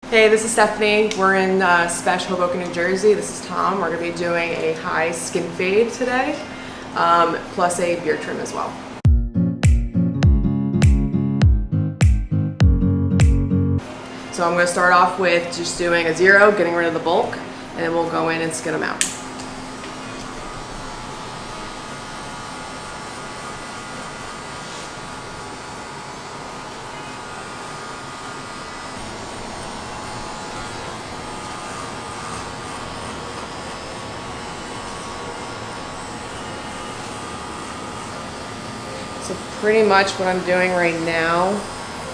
Hey, this is Stephanie. We're in Spesh, Hoboken, New Jersey. This is Tom. We're going to be doing a high skin fade today, plus a beard trim as well. So I'm going to start off with just doing a zero, getting rid of the bulk, and then we'll go in and skin them out. So pretty much what I'm doing right now,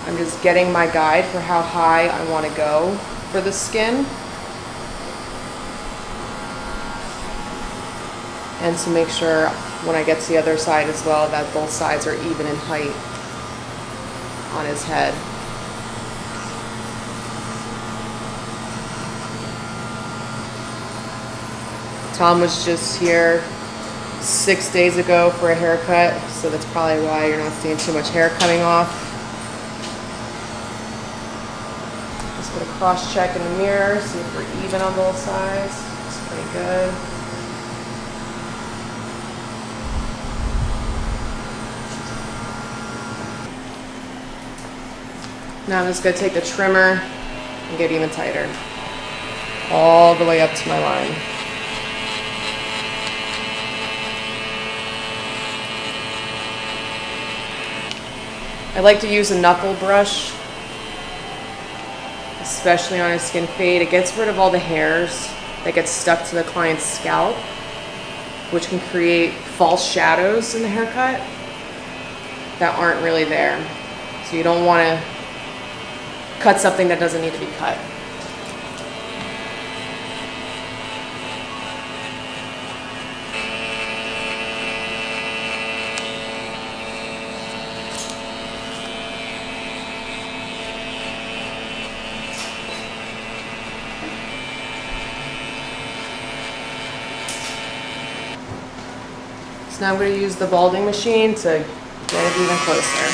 I'm just getting my guide for how high I want to go for the skin. And to make sure when I get to the other side as well that both sides are even in height on his head. Tom was just here 6 days ago for a haircut, so that's probably why you're not seeing too much hair coming off. Just gonna cross check in the mirror, see if we're even on both sides. It's pretty good. Now I'm just gonna take the trimmer and get even tighter, all the way up to my line. I like to use a knuckle brush, especially on a skin fade. It gets rid of all the hairs that get stuck to the client's scalp, which can create false shadows in the haircut that aren't really there. So you don't want to cut something that doesn't need to be cut. So now I'm going to use the balding machine to get it even closer.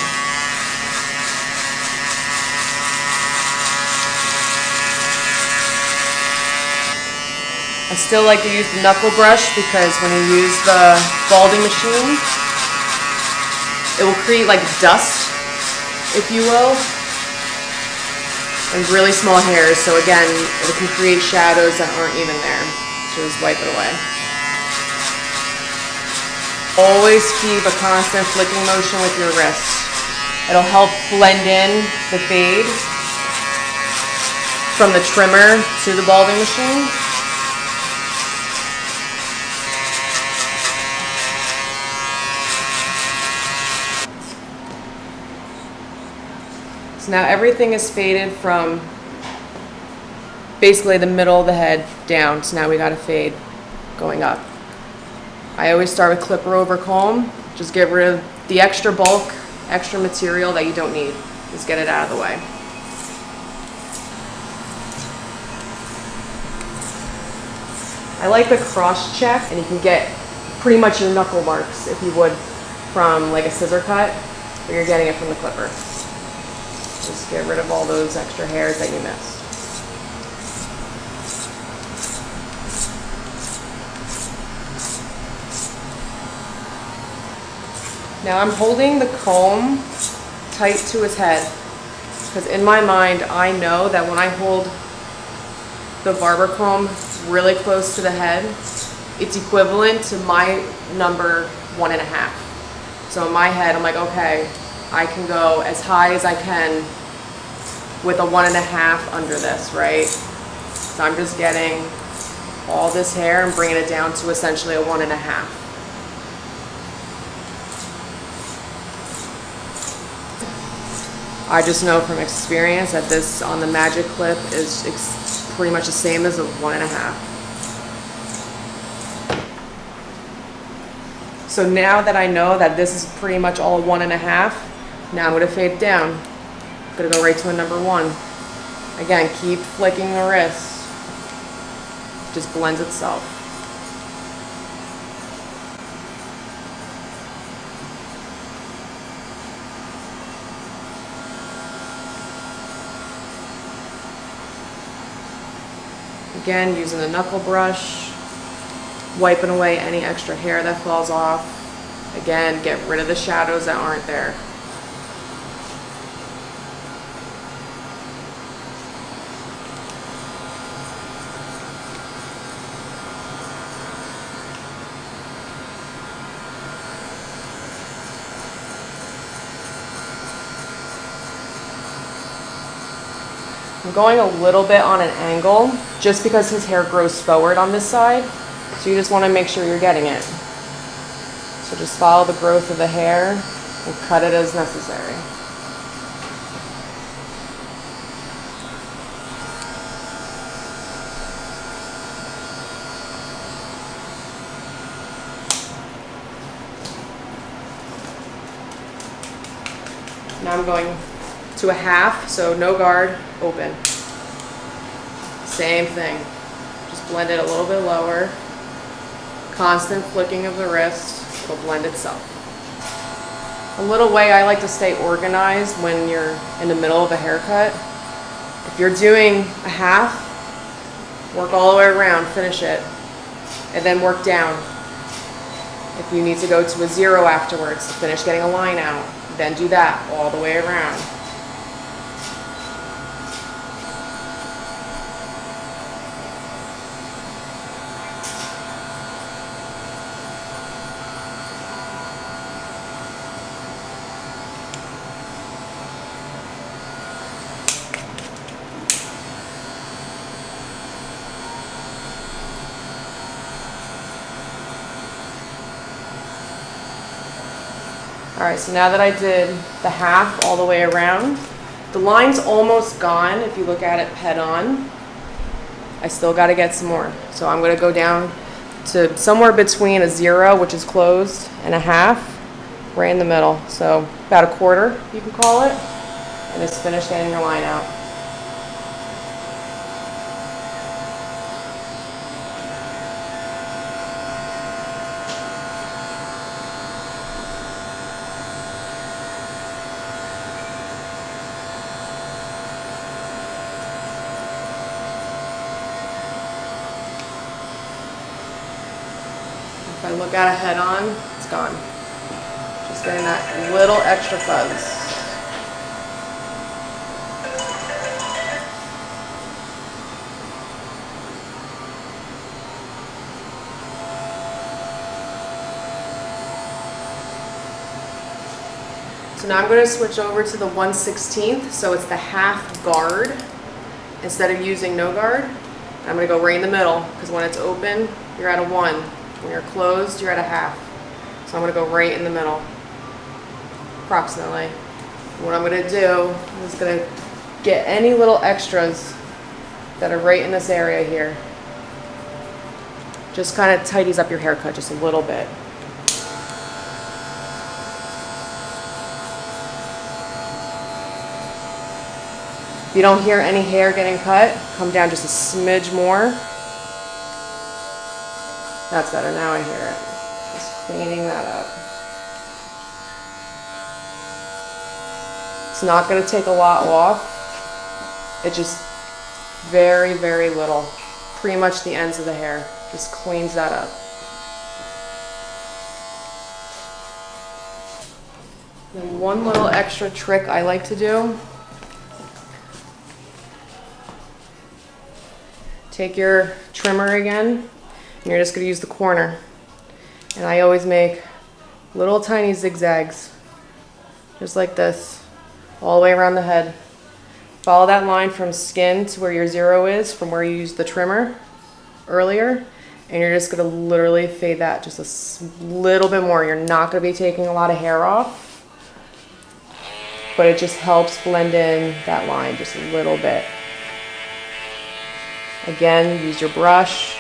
I still like to use the knuckle brush because when you use the balding machine, it will create like dust, if you will, and really small hairs. So again, it can create shadows that aren't even there. So just wipe it away. Always keep a constant flicking motion with your wrist. It'll help blend in the fade from the trimmer to the balding machine. So now everything is faded from basically the middle of the head down. So now we got a fade going up. I always start with clipper over comb. Just get rid of the extra bulk, extra material that you don't need. Just get it out of the way. I like the cross check, and you can get pretty much your knuckle marks if you would from like a scissor cut, but you're getting it from the clipper. Just get rid of all those extra hairs that you missed. Now I'm holding the comb tight to his head because in my mind I know that when I hold the barber comb really close to the head, it's equivalent to my number 1.5. So in my head I'm like, okay, I can go as high as I can with a 1.5 under this, right? So I'm just getting all this hair and bringing it down to essentially a 1.5. I just know from experience that this on the magic clip is pretty much the same as a 1.5. So now that I know that this is pretty much all 1.5, now I'm going to fade it down. I'm going to go right to a number 1. Again, keep flicking the wrist. It just blends itself. Again, using the knuckle brush, wiping away any extra hair that falls off. Again, get rid of the shadows that aren't there. I'm going a little bit on an angle just because his hair grows forward on this side. So you just want to make sure you're getting it. So just follow the growth of the hair and cut it as necessary. Now I'm going to a half, so no guard, open. Same thing. Just blend it a little bit lower. Constant flicking of the wrist, it'll blend itself. A little way I like to stay organized when you're in the middle of a haircut. If you're doing a half, work all the way around, finish it, and then work down. If you need to go to a 0 afterwards to finish getting a line out, then do that all the way around. All right, so now that I did the half all the way around, the line's almost gone if you look at it head on. I still gotta get some more. So I'm gonna go down to somewhere between a 0, which is closed, and a half, right in the middle. So about a quarter, you can call it, and just finish getting your line out. If I look at it head on, it's gone. Just getting that little extra fuzz. So now I'm going to switch over to the 1/16, so it's the half guard. Instead of using no guard, I'm going to go right in the middle, because when it's open, you're at a 1. When you're closed, you're at a half. So I'm going to go right in the middle, approximately. What I'm going to do is going to get any little extras that are right in this area here. Just kind of tidies up your haircut just a little bit. If you don't hear any hair getting cut, come down just a smidge more. That's better, now I hear it. Just cleaning that up. It's not going to take a lot off. It just very, very little. Pretty much the ends of the hair. Just cleans that up. And one little extra trick I like to do. Take your trimmer again, and you're just going to use the corner. And I always make little tiny zigzags, just like this, all the way around the head. Follow that line from skin to where your 0 is, from where you used the trimmer earlier, and you're just going to literally fade that just a little bit more. You're not going to be taking a lot of hair off, but it just helps blend in that line just a little bit. Again, use your brush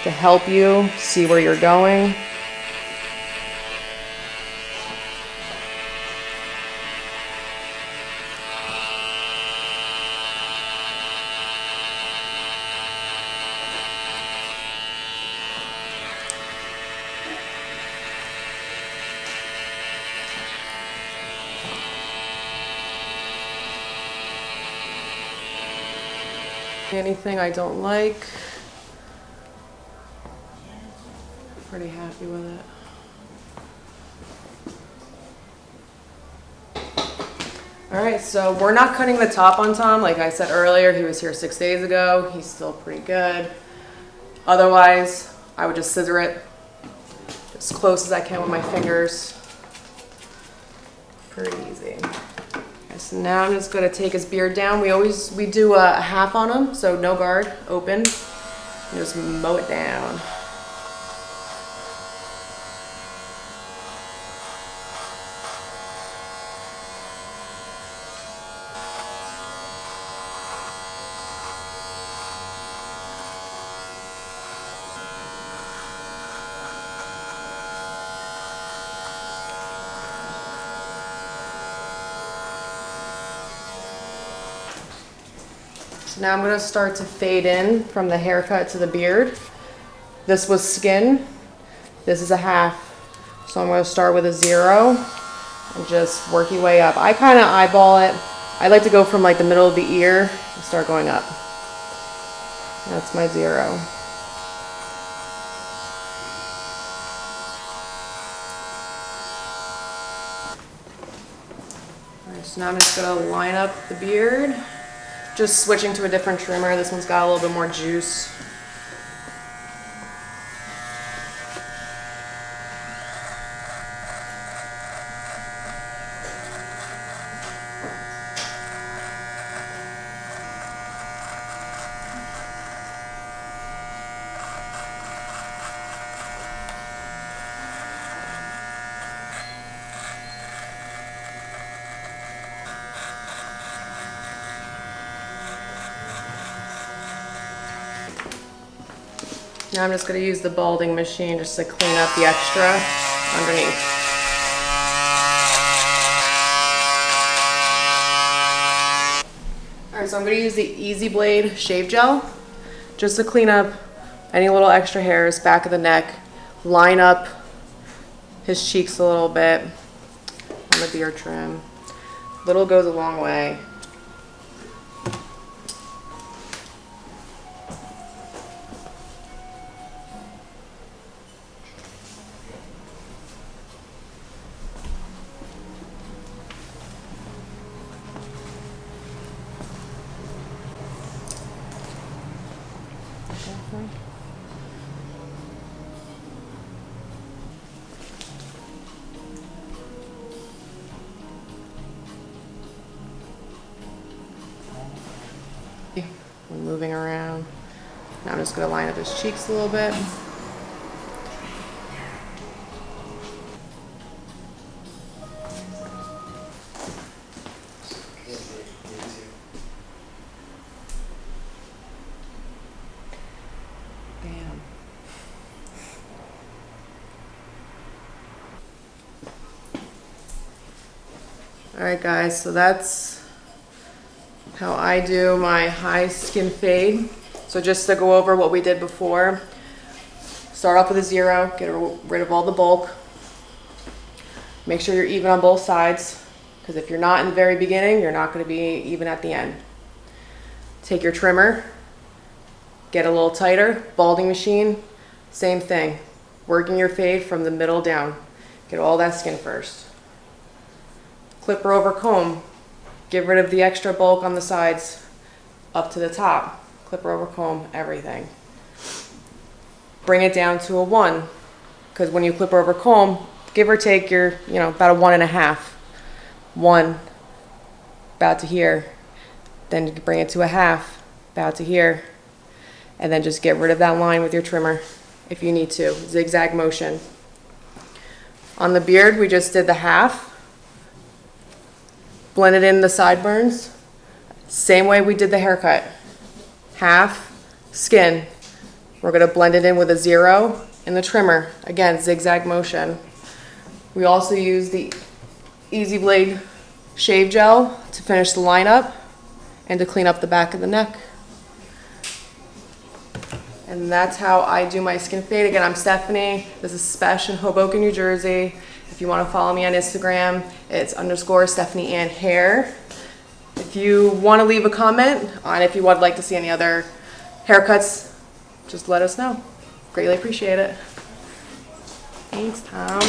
to help you see where you're going. Anything I don't like. Pretty happy with it. All right, so we're not cutting the top on Tom. Like I said earlier, he was here 6 days ago. He's still pretty good. Otherwise, I would just scissor it as close as I can with my fingers. Pretty easy. Okay, so now I'm just gonna take his beard down. We do a half on him, so no guard, open, and just mow it down. So now I'm going to start to fade in from the haircut to the beard. This was skin. This is a half. So I'm going to start with a 0 and just work your way up. I kind of eyeball it. I like to go from like the middle of the ear and start going up. That's my 0. All right, so now I'm just going to line up the beard. Just switching to a different trimmer. This one's got a little bit more juice. Now I'm just going to use the balding machine just to clean up the extra underneath. Alright, so I'm going to use the Easy Blade shave gel just to clean up any little extra hairs, back of the neck, line up his cheeks a little bit on the beard trim. Little goes a long way. We're moving around. Now I'm just going to line up his cheeks a little bit. Bam. Alright guys, so that's how I do my high skin fade. So just to go over what we did before, start off with a 0, get rid of all the bulk. Make sure you're even on both sides, because if you're not in the very beginning, you're not going to be even at the end. Take your trimmer, get a little tighter, balding machine, same thing. Working your fade from the middle down. Get all that skin first. Clipper over comb. Get rid of the extra bulk on the sides up to the top. Clipper over comb, everything. Bring it down to a 1, because when you clipper over comb, give or take, you're about a 1.5. 1, about to here. Then you can bring it to a half, about to here. And then just get rid of that line with your trimmer if you need to. Zigzag motion. On the beard, we just did the half. Blended in the sideburns. Same way we did the haircut. Half, skin. We're going to blend it in with a 0 in the trimmer. Again, zigzag motion. We also use the Easy Blade shave gel to finish the lineup and to clean up the back of the neck. And that's how I do my skin fade. Again, I'm Stephanie. This is Spesh in Hoboken, New Jersey. If you want to follow me on Instagram, it's _Stephanie Ann Hair. If If you want to leave a comment on if you would like to see any other haircuts, just let us know. Greatly appreciate it. Thanks, Tom.